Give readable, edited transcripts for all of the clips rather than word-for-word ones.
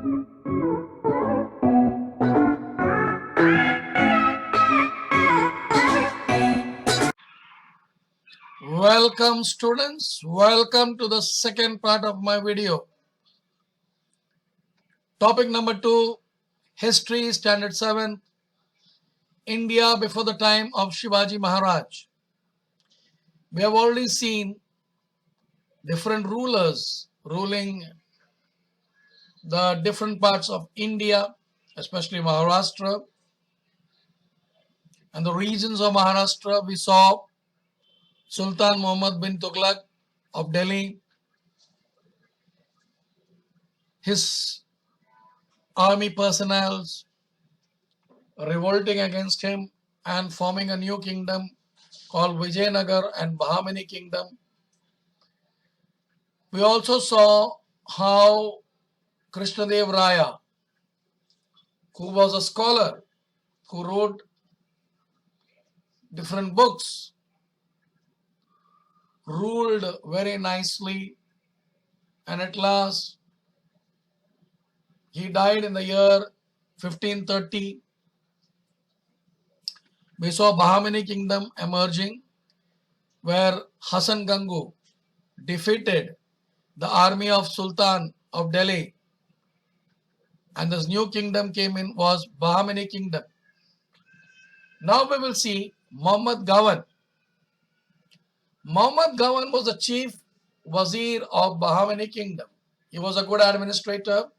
Welcome students, welcome to the second part of my video. Topic number 2, History, Standard 7, India before the time of Shivaji Maharaj. We have already seen different rulers ruling the different parts of India, especially Maharashtra. And the regions of Maharashtra, we saw Sultan Muhammad bin Tughlaq of Delhi, his army personnel revolting against him and forming a new kingdom called Vijayanagar and Bahamani kingdom. We also saw how Krishnadev Raya, who was a scholar, who wrote different books, ruled very nicely, and at last he died in the year 1530. We saw Bahamani kingdom emerging, where Hasan Gangu defeated the army of Sultan of Delhi, and this new kingdom came in, was Bahamani kingdom. Now we will see Muhammad Gawan. Muhammad Gawan was the chief wazir of Bahamani kingdom. He was a good administrator.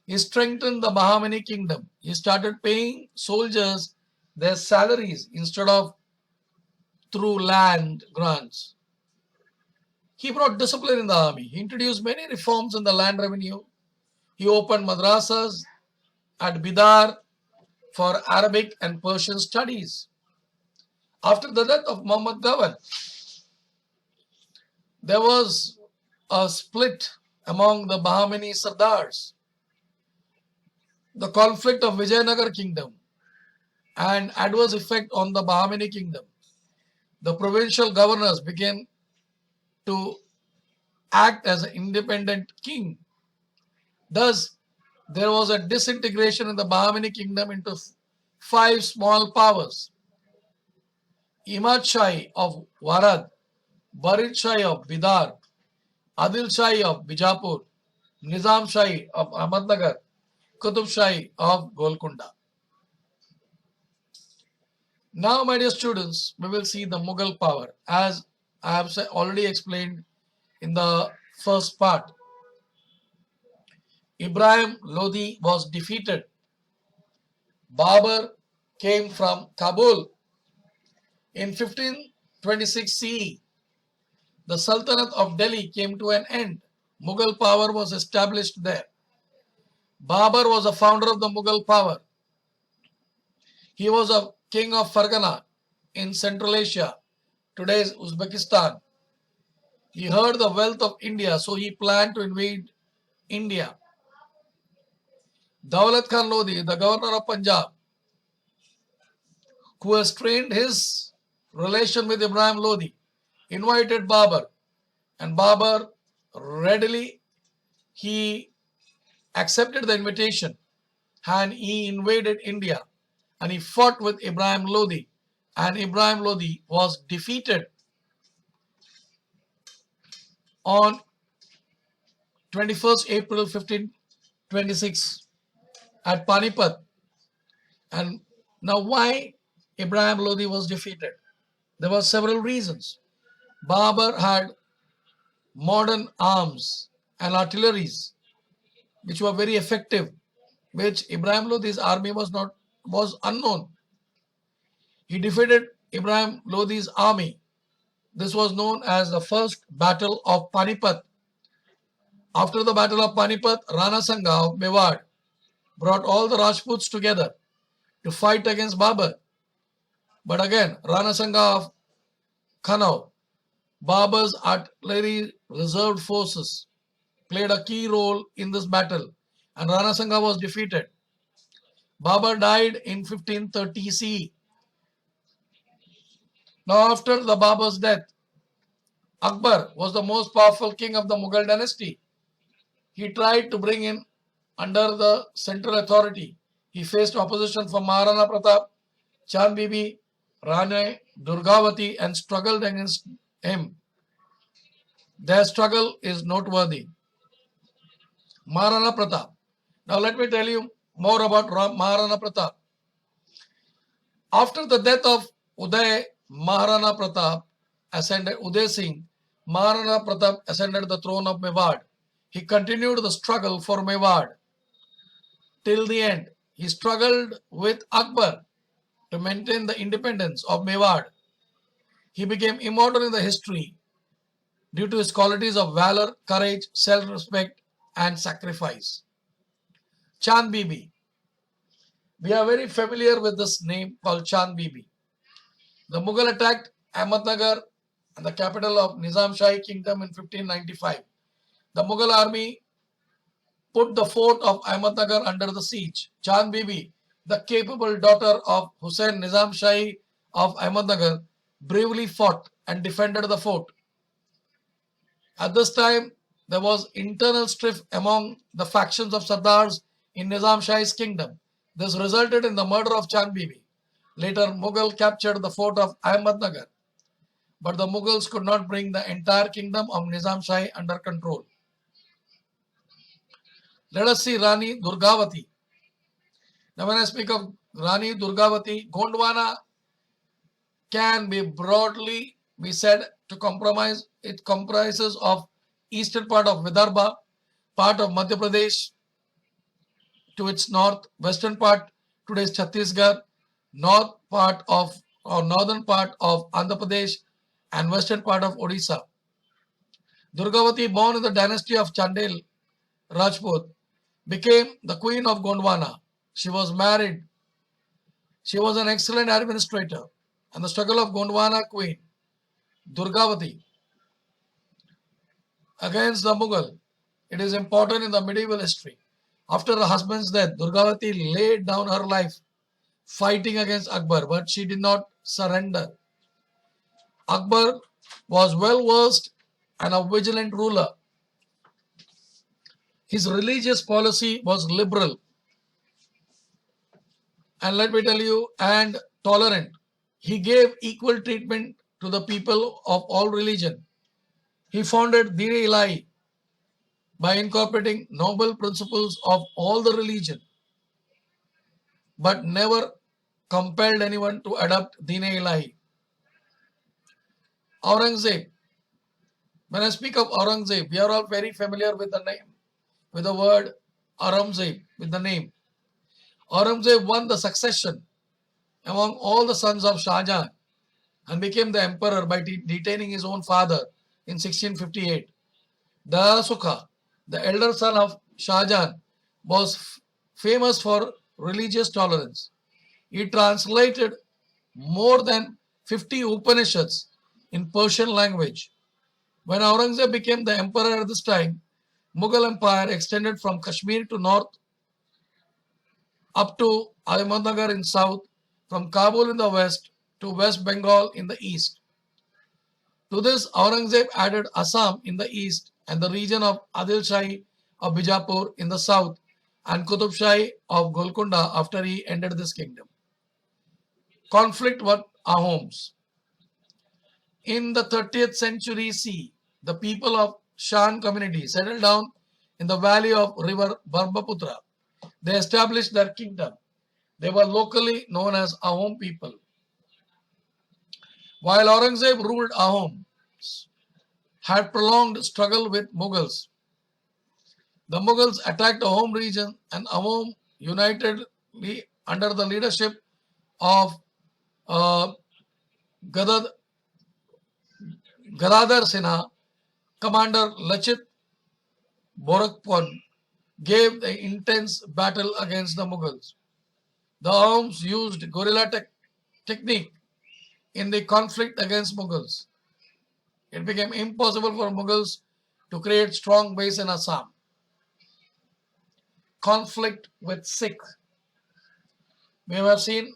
He strengthened the Bahamani kingdom. He started paying soldiers their salaries instead of through land grants. He brought discipline in the army. He introduced many reforms in the land revenue. He opened madrasas at Bidar for Arabic and Persian studies. After the death of Muhammad Gawan, there was a split among the Bahamani Sardars. The conflict of Vijayanagar kingdom and adverse effect on the Bahamani kingdom. The provincial governors began to act as an independent king. Thus, there was a disintegration in the Bahamani kingdom into 5 small powers. Imad Shahi of Warad, Barid Shahi of Bidar, Adil Shahi of Bijapur, Nizam Shahi of Ahmadnagar, Qutub Shahi of Golconda. Now, my dear students, we will see the Mughal power, as I have already explained in the first part. Ibrahim Lodi was defeated. Babur came from Kabul. In 1526 CE, the Sultanate of Delhi came to an end. Mughal power was established there. Babur was the founder of the Mughal power. He was a king of Fargana in Central Asia, today's Uzbekistan. He heard the wealth of India, so he planned to invade India. Daulat Khan Lodi, the governor of Punjab, who has strained his relation with Ibrahim Lodi, invited Babur, and Babur readily accepted the invitation, and he invaded India, and he fought with Ibrahim Lodi, and Ibrahim Lodi was defeated on 21st April 1526 at Panipat. And now, why Ibrahim Lodi was defeated? There were several reasons. Babur had modern arms and artilleries which were very effective, which Ibrahim Lodi's army was unknown. He defeated Ibrahim Lodi's army. This was known as the First Battle of Panipat. After the Battle of Panipat, Rana Sanga of Mewar brought all the Rajputs together to fight against Babur. But again, Rana Sanga of Kanau, Babur's artillery reserve forces, played a key role in this battle, and Rana Sanga was defeated. Babur died in 1530 CE. Now, after the Babur's death, Akbar was the most powerful king of the Mughal dynasty. He tried to bring in under the central authority. He faced opposition from Maharana Pratap, Chand Bibi, Rani Durgavati, and struggled against him. Their struggle is noteworthy. Maharana Pratap. Now let me tell you more about Maharana Pratap. After the death of Uday, Maharana Pratap ascended Uday Singh. Maharana Pratap ascended the throne of Mewad. He continued the struggle for Mewad till the end. He struggled with Akbar to maintain the independence of Mewad. He became immortal in the history due to his qualities of valor, courage, self-respect, and sacrifice. Chand Bibi. We are very familiar with this name called Chand Bibi. The Mughal attacked Ahmednagar and the capital of Nizam Shahi Kingdom in 1595. The Mughal army put the fort of Ahmednagar under the siege. Chand Bibi, the capable daughter of Hussain Nizam Shahi of Ahmednagar, bravely fought and defended the fort. At this time, there was internal strife among the factions of Sardars in Nizam Shahi's kingdom. This resulted in the murder of Chand Bibi. Later, Mughal captured the fort of Ahmednagar, but the Mughals could not bring the entire kingdom of Nizam Shahi under control. Let us see Rani Durgavati. Now, when I speak of Rani Durgavati, Gondwana can be broadly be said to comprise. It comprises of eastern part of Vidarbha, part of Madhya Pradesh to its north, western part today's Chhattisgarh, northern part of Andhra Pradesh, and western part of Odisha. Durgavati, born in the dynasty of Chandel Rajput, became the queen of Gondwana. She was married. She was an excellent administrator. And the struggle of Gondwana queen, Durgavati, against the Mughal, it is important in the medieval history. After her husband's death, Durgavati laid down her life fighting against Akbar, but she did not surrender. Akbar was well versed and a vigilant ruler. His religious policy was liberal and let me tell you, and tolerant. He gave equal treatment to the people of all religion. He founded Deen-e-Ilahi by incorporating noble principles of all the religion, but never compelled anyone to adopt Deen-e-Ilahi. Aurangzeb. When I speak of Aurangzeb, we are all very familiar with the name, with the word Aurangzeb, with the name. Aurangzeb won the succession among all the sons of Shah Jahan and became the emperor by detaining his own father in 1658. Dara Sukha, the elder son of Shah Jahan, was famous for religious tolerance. He translated more than 50 Upanishads in Persian language. When Aurangzeb became the emperor at this time, Mughal Empire extended from Kashmir to north up to Ahmednagar in south, from Kabul in the west to West Bengal in the east. To this, Aurangzeb added Assam in the east and the region of Adil Shahi of Bijapur in the south and Qutub Shahi of Golconda after he ended this kingdom. Conflict with Ahoms. In the 30th century CE, the people of Shan community settled down in the valley of river Brahmaputra. They established their kingdom. They were locally known as Ahom people. While Aurangzeb ruled, Ahoms had prolonged struggle with Mughals. The Mughals attacked Ahom region and Ahom united under the leadership of Gadadhar Sinha, Commander Lachit Borapun gave an intense battle against the Mughals. The Ahoms used guerrilla technique in the conflict against Mughals. It became impossible for Mughals to create strong base in Assam. Conflict with Sikhs. We have seen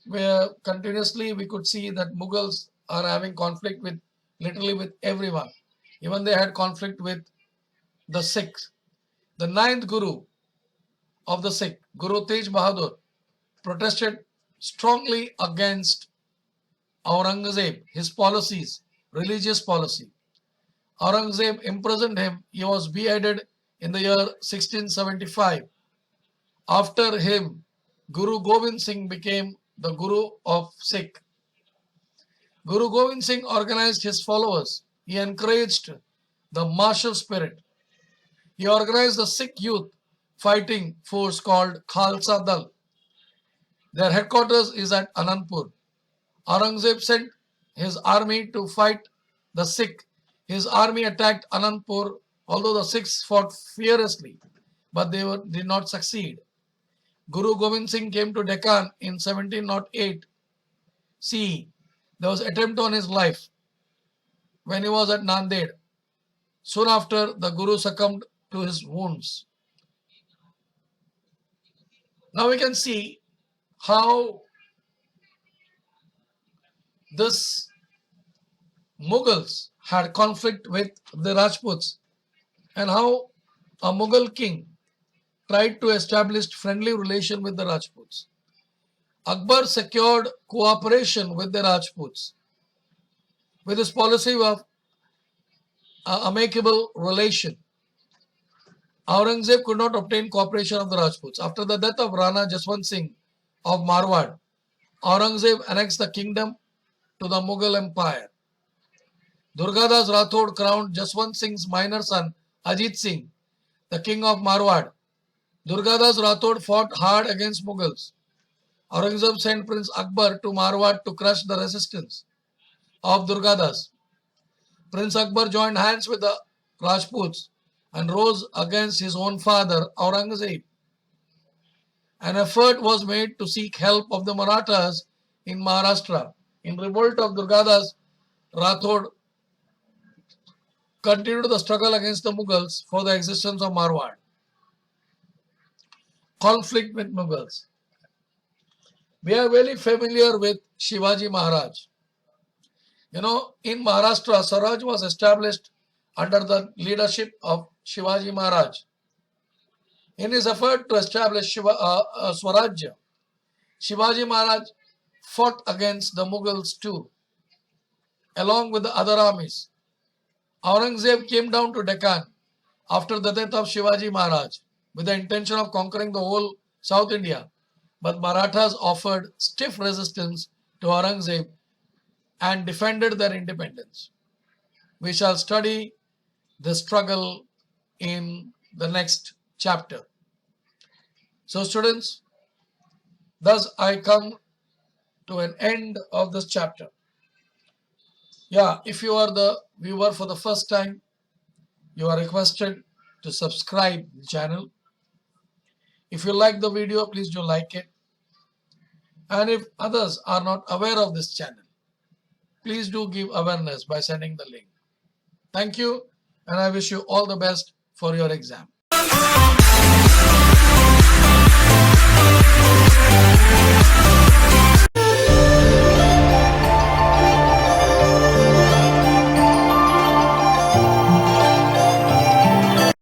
where continuously we could see that Mughals are having conflict with literally with everyone. Even they had conflict with the Sikhs. The ninth Guru, of the Sikh, Guru Tej Bahadur, protested strongly against Aurangzeb, his policies, religious policy. Aurangzeb imprisoned him. He was beheaded in the year 1675. After him, Guru Gobind Singh became the Guru of Sikh. Guru Gobind Singh organized his followers. He encouraged the martial spirit. He organized the Sikh youth fighting force called Khalsa Dal. Their headquarters is at Anandpur. Aurangzeb sent his army to fight the Sikh. His army attacked Anandpur, although the Sikhs fought fiercely, but they did not succeed. Guru Gobind Singh came to Deccan in 1708 CE. There was an attempt on his life when he was at Nanded. Soon after, the Guru succumbed to his wounds. Now we can see how this Mughals had conflict with the Rajputs and how a Mughal king tried to establish friendly relation with the Rajputs. Akbar secured cooperation with the Rajputs with his policy of amicable relation. Aurangzeb could not obtain cooperation of the Rajputs. After the death of Rana Jaswant Singh of Marwad, Aurangzeb annexed the kingdom to the Mughal Empire. Durgadas Rathod crowned Jaswant Singh's minor son Ajit Singh, the king of Marwad. Durgadas Rathod fought hard against Mughals. Aurangzeb sent Prince Akbar to Marwad to crush the resistance of Durgadas. Prince Akbar joined hands with the Rajputs and rose against his own father Aurangzeb. An effort was made to seek help of the Marathas in Maharashtra. In revolt of Durgadas, Rathod continued the struggle against the Mughals for the existence of Marwad. Conflict with Mughals. We are very familiar with Shivaji Maharaj. You know, in Maharashtra, Swaraj was established under the leadership of Shivaji Maharaj. In his effort to establish Swarajya, Shivaji Maharaj fought against the Mughals too, along with the other armies. Aurangzeb came down to Deccan after the death of Shivaji Maharaj with the intention of conquering the whole South India, but Marathas offered stiff resistance to Aurangzeb and defended their independence. We shall study the struggle in the next chapter. So students, thus I come to an end of this chapter. Yeah, if you are the viewer for the first time, you are requested to subscribe the channel. If you like the video, please do like it. And if others are not aware of this channel, please do give awareness by sending the link. Thank you, and I wish you all the best for your exam.